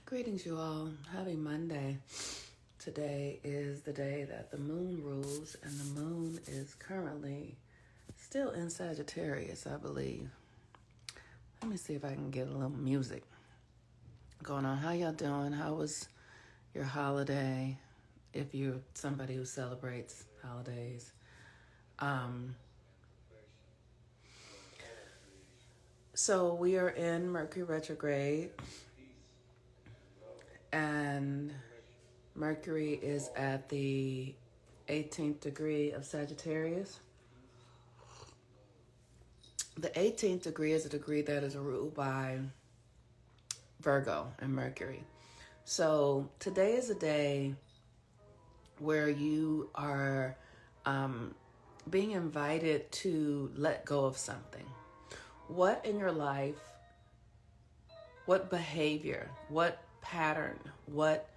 Greetings, you all. Happy Monday. Today is the day that the moon rules, and the moon is currently still in Sagittarius, I believe. Let me see if I can get a little music going on. How y'all doing? How was your holiday? If you're somebody who celebrates holidays. So we are in Mercury Retrograde, and Mercury is at the 18th degree of Sagittarius. The 18th degree is a degree that is ruled by Virgo and Mercury. So today is a day where you are being invited to let go of something. What in your life, what behavior, what pattern, what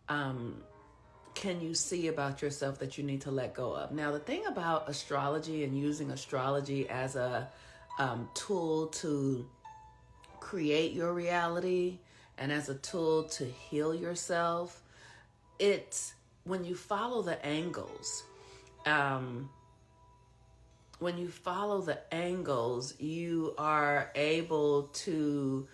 can you see about yourself that you need to let go of? Now, the thing about astrology and using astrology as a tool to create your reality and as a tool to heal yourself, it's when you follow the angles. When you follow the angles, you are able to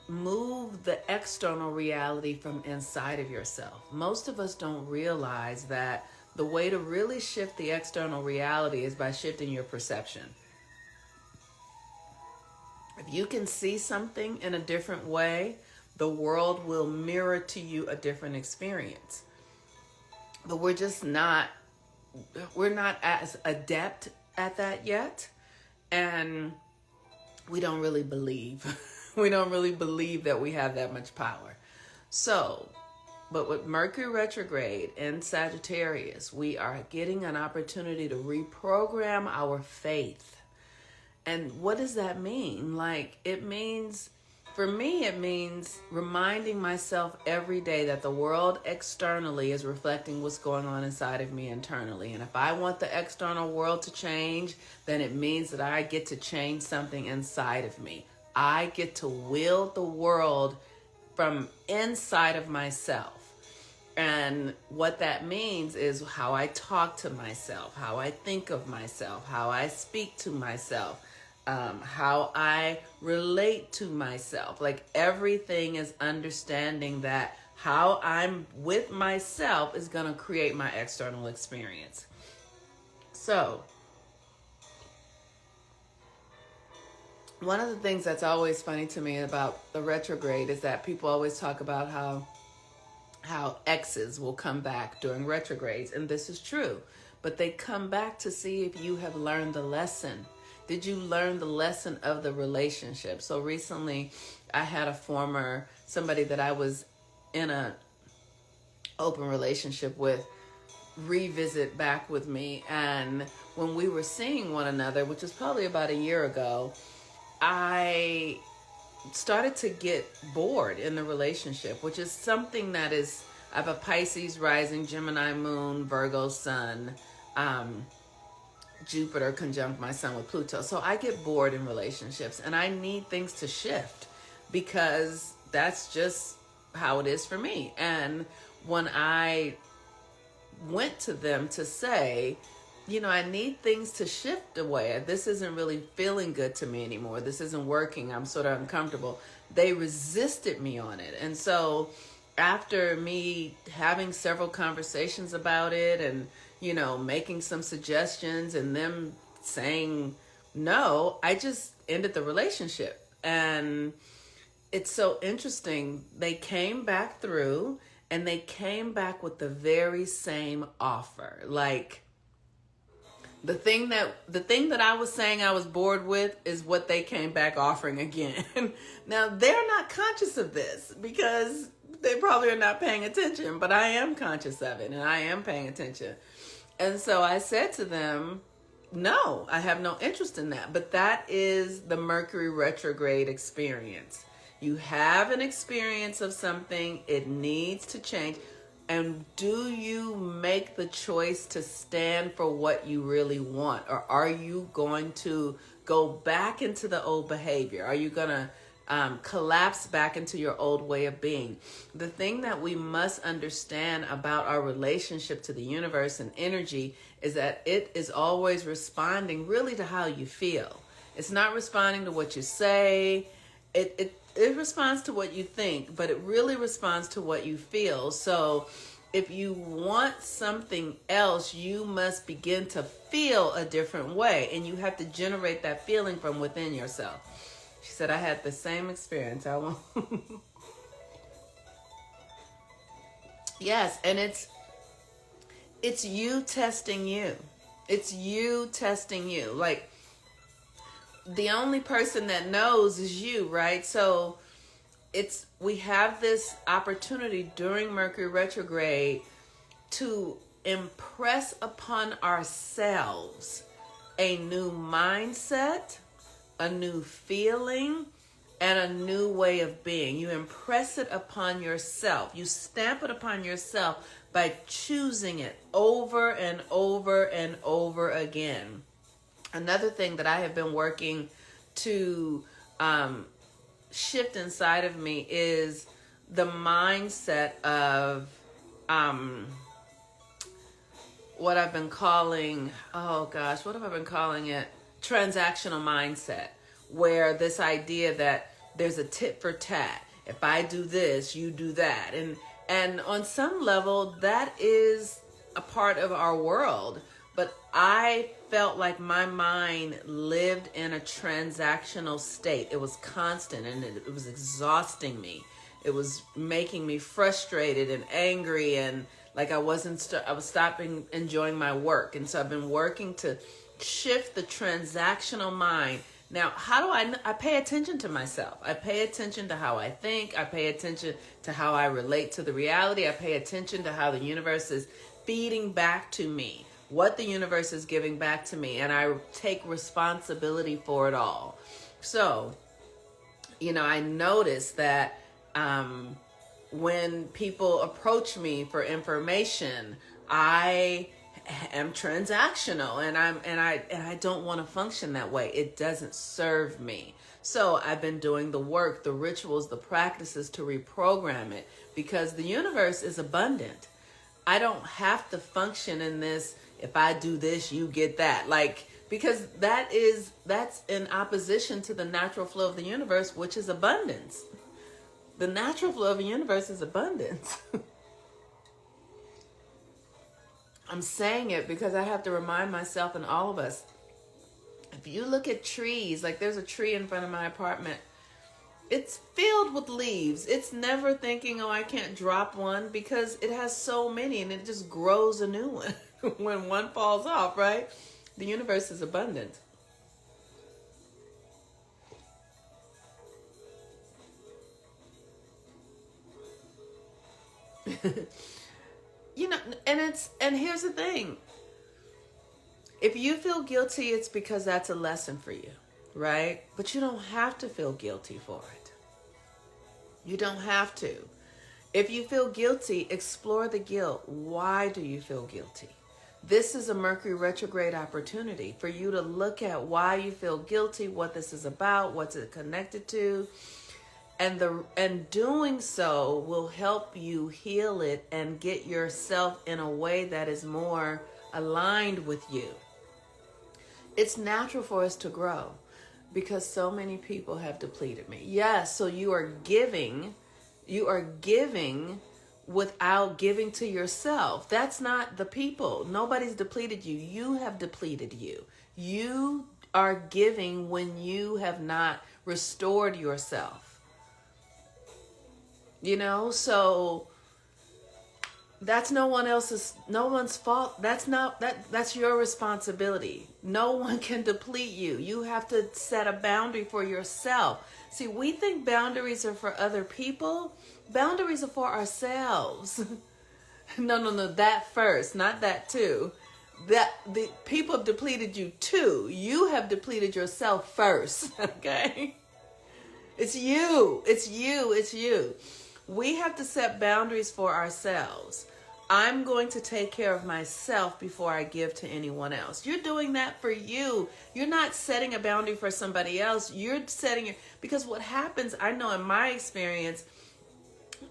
move the external reality from inside of yourself. Most of us don't realize that the way to really shift the external reality is by shifting your perception. If you can see something in a different way, the world will mirror to you a different experience. But we're not as adept at that yet, and we don't really believe. We don't really believe that we have that much power. So, but with Mercury retrograde in Sagittarius, we are getting an opportunity to reprogram our faith. And what does that mean? For me, it means reminding myself every day that the world externally is reflecting what's going on inside of me internally. And if I want the external world to change, then it means that I get to change something inside of me. I get to wield the world from inside of myself. And what that means is how I talk to myself, how I think of myself, how I speak to myself, how I relate to myself. Like, everything is understanding that how I'm with myself is going to create my external experience. So, one of the things that's always funny to me about the retrograde is that people always talk about how exes will come back during retrogrades, and this is true. But they come back to see if you have learned the lesson. Did you learn the lesson of the relationship? So recently, I had somebody that I was in an open relationship with, revisit back with me. And when we were seeing one another, which was probably about a year ago, I started to get bored in the relationship, which is something that is, I have a Pisces rising, Gemini moon, Virgo sun, Jupiter conjunct my sun with Pluto. So I get bored in relationships, and I need things to shift because that's just how it is for me. And when I went to them to say, I need things to shift away. This isn't really feeling good to me anymore. This isn't working. I'm sort of uncomfortable. They resisted me on it. And so after me having several conversations about it and, making some suggestions and them saying no, I just ended the relationship. And it's so interesting. They came back through, and they came back with the very same offer. Like, the thing that I was saying I was bored with is what they came back offering again. Now, they're not conscious of this because they probably are not paying attention, but I am conscious of it, and I am paying attention. And so I said to them, no, I have no interest in that. But that is the Mercury retrograde experience. You have an experience of something, it needs to change. And do you make the choice to stand for what you really want? Or are you going to go back into the old behavior? Are you going to collapse back into your old way of being. The thing that we must understand about our relationship to the universe and energy is that it is always responding really to how you feel. It's not responding to what you say. It responds to what you think, but it really responds to what you feel. So if you want something else, you must begin to feel a different way, and you have to generate that feeling from within yourself. She said, I had the same experience. I won't. Yes, and it's you testing you. It's you testing you. Like, the only person that knows is you, right? So we have this opportunity during Mercury retrograde to impress upon ourselves a new mindset, a new feeling, and a new way of being. You impress it upon yourself. You stamp it upon yourself by choosing it over and over and over again. Another thing that I have been working to shift inside of me is the mindset of what I've been calling, what have I been calling it? Transactional mindset, where this idea that there's a tit for tat. If I do this, you do that. And on some level, that is a part of our world. But I felt like my mind lived in a transactional state. It was constant, and it was exhausting me. It was making me frustrated and angry, and like I was stopping enjoying my work. And so I've been working to shift the transactional mind. Now, how do I pay attention to myself? I pay attention to how I think. I pay attention to how I relate to the reality. I pay attention to how the universe is feeding back to me, what the universe is giving back to me, and I take responsibility for it all. So, I notice that when people approach me for information, I am transactional, and I don't want to function that way. It doesn't serve me. So I've been doing the work, the rituals, the practices to reprogram it, because the universe is abundant. I don't have to function in this, if I do this, you get that. Because that's in opposition to the natural flow of the universe, which is abundance. The natural flow of the universe is abundance. I'm saying it because I have to remind myself and all of us. If you look at trees, like there's a tree in front of my apartment, it's filled with leaves. It's never thinking, I can't drop one, because it has so many, and it just grows a new one when one falls off, right? The universe is abundant. And here's the thing. If you feel guilty, it's because that's a lesson for you, right? But you don't have to feel guilty for it. You don't have to. If you feel guilty, explore the guilt. Why do you feel guilty? This is a Mercury retrograde opportunity for you to look at why you feel guilty, what this is about, what's it connected to. And doing so will help you heal it and get yourself in a way that is more aligned with you. It's natural for us to grow because so many people have depleted me. Yes, so you are giving without giving to yourself. That's not the people. Nobody's depleted you. You have depleted you. You are giving when you have not restored yourself. So that's no one's fault. That's your responsibility. No one can deplete you. You have to set a boundary for yourself. See, we think boundaries are for other people. Boundaries are for ourselves. No, that first, not that too. That the people have depleted you too. You have depleted yourself first, okay? It's you. We have to set boundaries for ourselves. I'm going to take care of myself before I give to anyone else. You're doing that for you. You're not setting a boundary for somebody else. You're setting it, because what happens, I know in my experience,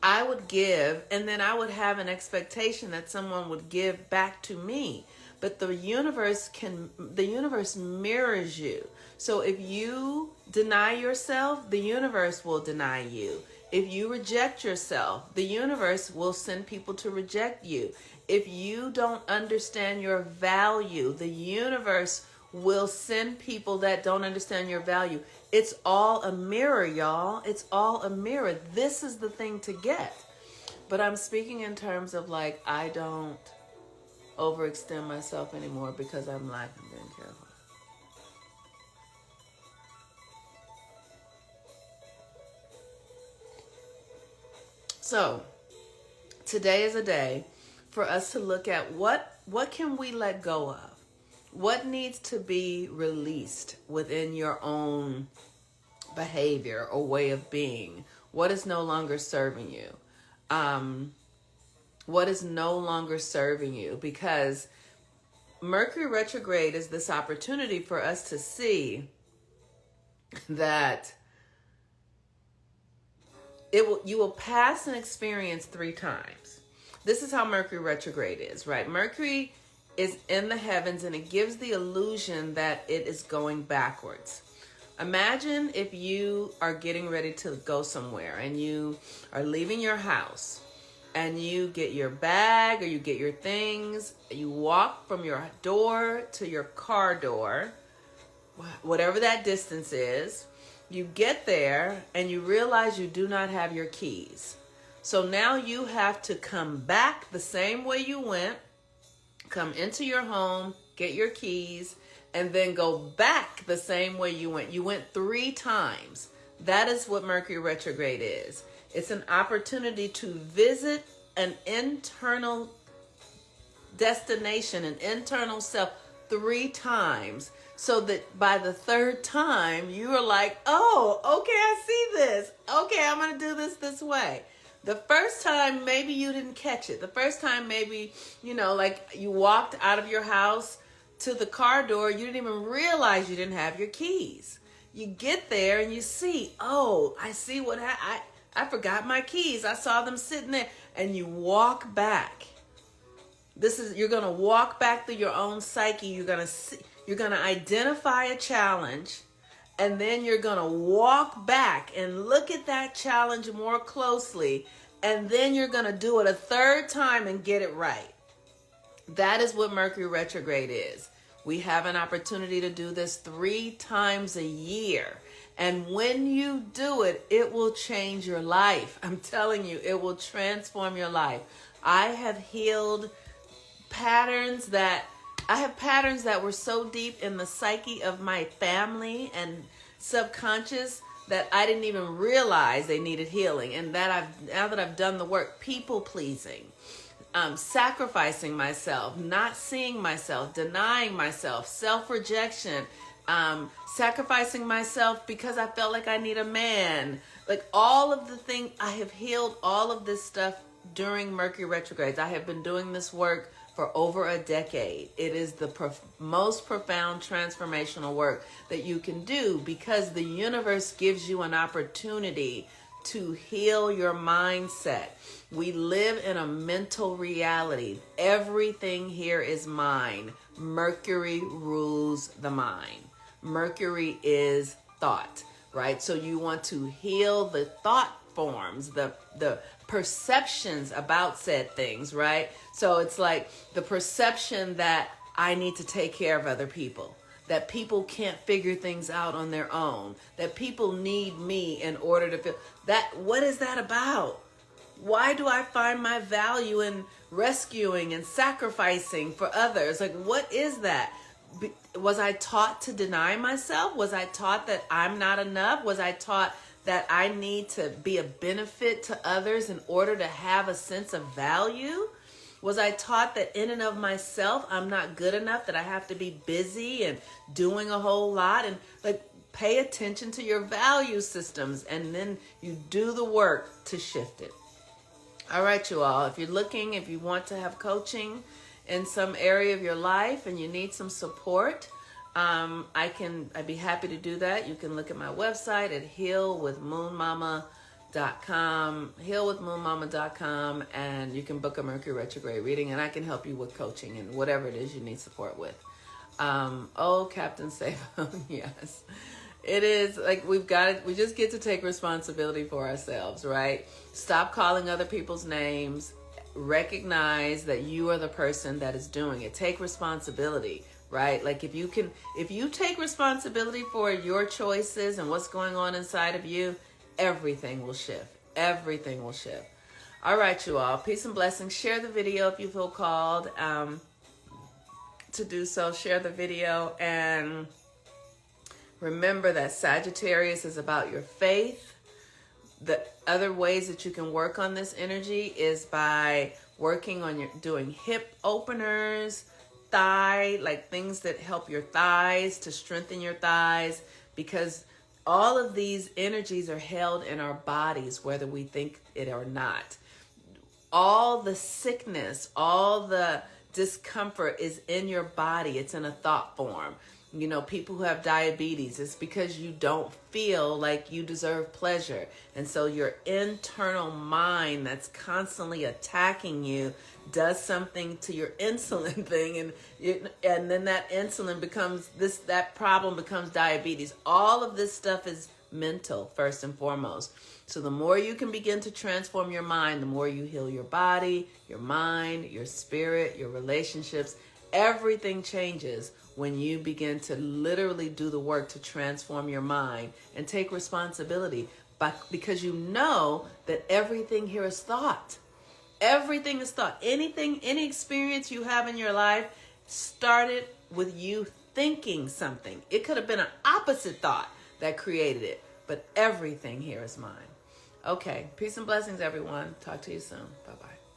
I would give and then I would have an expectation that someone would give back to me. But the universe mirrors you. So if you deny yourself, the universe will deny you. If you reject yourself, the universe will send people to reject you. If you don't understand your value, the universe will send people that don't understand your value. It's all a mirror, y'all. It's all a mirror. This is the thing to get. But I'm speaking in terms of like, I don't overextend myself anymore because I'm lacking being careful. So today is a day for us to look at what can we let go of? What needs to be released within your own behavior or way of being? What is no longer serving you? What is no longer serving you? Because Mercury retrograde is this opportunity for us to see that you will pass an experience 3 times. This is how Mercury retrograde is, right? Mercury is in the heavens and it gives the illusion that it is going backwards. Imagine if you are getting ready to go somewhere and you are leaving your house and you get your bag or you get your things, you walk from your door to your car door, whatever that distance is. You get there and you realize you do not have your keys. So now you have to come back the same way you went, come into your home, get your keys, and then go back the same way you went. You went 3 times. That is what Mercury retrograde is. It's an opportunity to visit an internal destination, an internal self 3 times. So that by the 3rd time, you are like, oh, okay, I see this. Okay, I'm going to do this way. The first time, maybe you didn't catch it. The first time, maybe, like you walked out of your house to the car door. You didn't even realize you didn't have your keys. You get there and you see, oh, I see what I forgot my keys. I saw them sitting there. And you walk back. You're going to walk back through your own psyche. You're going to identify a challenge, and then you're going to walk back and look at that challenge more closely, and then you're going to do it a 3rd time and get it right. That is what Mercury retrograde is. We have an opportunity to do this 3 times a year. And when you do it, it will change your life. I'm telling you, it will transform your life. I have healed patterns that were so deep in the psyche of my family and subconscious that I didn't even realize they needed healing. And now that I've done the work, people pleasing, sacrificing myself, not seeing myself, denying myself, self-rejection, sacrificing myself because I felt like I need a man. Like all of the things, I have healed all of this stuff during Mercury retrogrades. I have been doing this work for over a decade. It is the most profound transformational work that you can do because the universe gives you an opportunity to heal your mindset. We live in a mental reality. Everything here is mine. Mercury rules the mind. Mercury is thought, right? So you want to heal the thought forms, the perceptions about said things, right? So it's like the perception that I need to take care of other people, that people can't figure things out on their own, that people need me in order to feel that. What is that about? Why do I find my value in rescuing and sacrificing for others? Like, what is that? Was I taught to deny myself? Was I taught that I'm not enough? Was I taught that I need to be a benefit to others in order to have a sense of value? Was I taught that in and of myself, I'm not good enough, that I have to be busy and doing a whole lot? And like, pay attention to your value systems, and then you do the work to shift it. All right, you all. If you want to have coaching in some area of your life and you need some support, I'd be happy to do that. You can look at my website at healwithmoonmama.com, and you can book a Mercury Retrograde reading, and I can help you with coaching and whatever it is you need support with. Captain Save. Yes. It is like we just get to take responsibility for ourselves, right? Stop calling other people's names. Recognize that you are the person that is doing it. Take responsibility, right? Like if you take responsibility for your choices and what's going on inside of you, everything will shift. Everything will shift. All right, you all. Peace and blessings. Share the video if you feel called to do so. Share the video, and remember that Sagittarius is about your faith. The other ways that you can work on this energy is by working on doing hip openers, like things that help your thighs, to strengthen your thighs, because all of these energies are held in our bodies, whether we think it or not. All the sickness, all the discomfort is in your body. It's in a thought form. You know, people who have diabetes, it's because you don't feel like you deserve pleasure. And so your internal mind that's constantly attacking you does something to your insulin thing. And then that insulin that problem becomes diabetes. All of this stuff is mental, first and foremost. So the more you can begin to transform your mind, the more you heal your body, your mind, your spirit, your relationships. Everything changes when you begin to literally do the work to transform your mind and take responsibility, because you know that everything here is thought. Everything is thought. Any experience you have in your life started with you thinking something. It could have been an opposite thought that created it, but everything here is mine. Okay, peace and blessings, everyone. Talk to you soon. Bye-bye.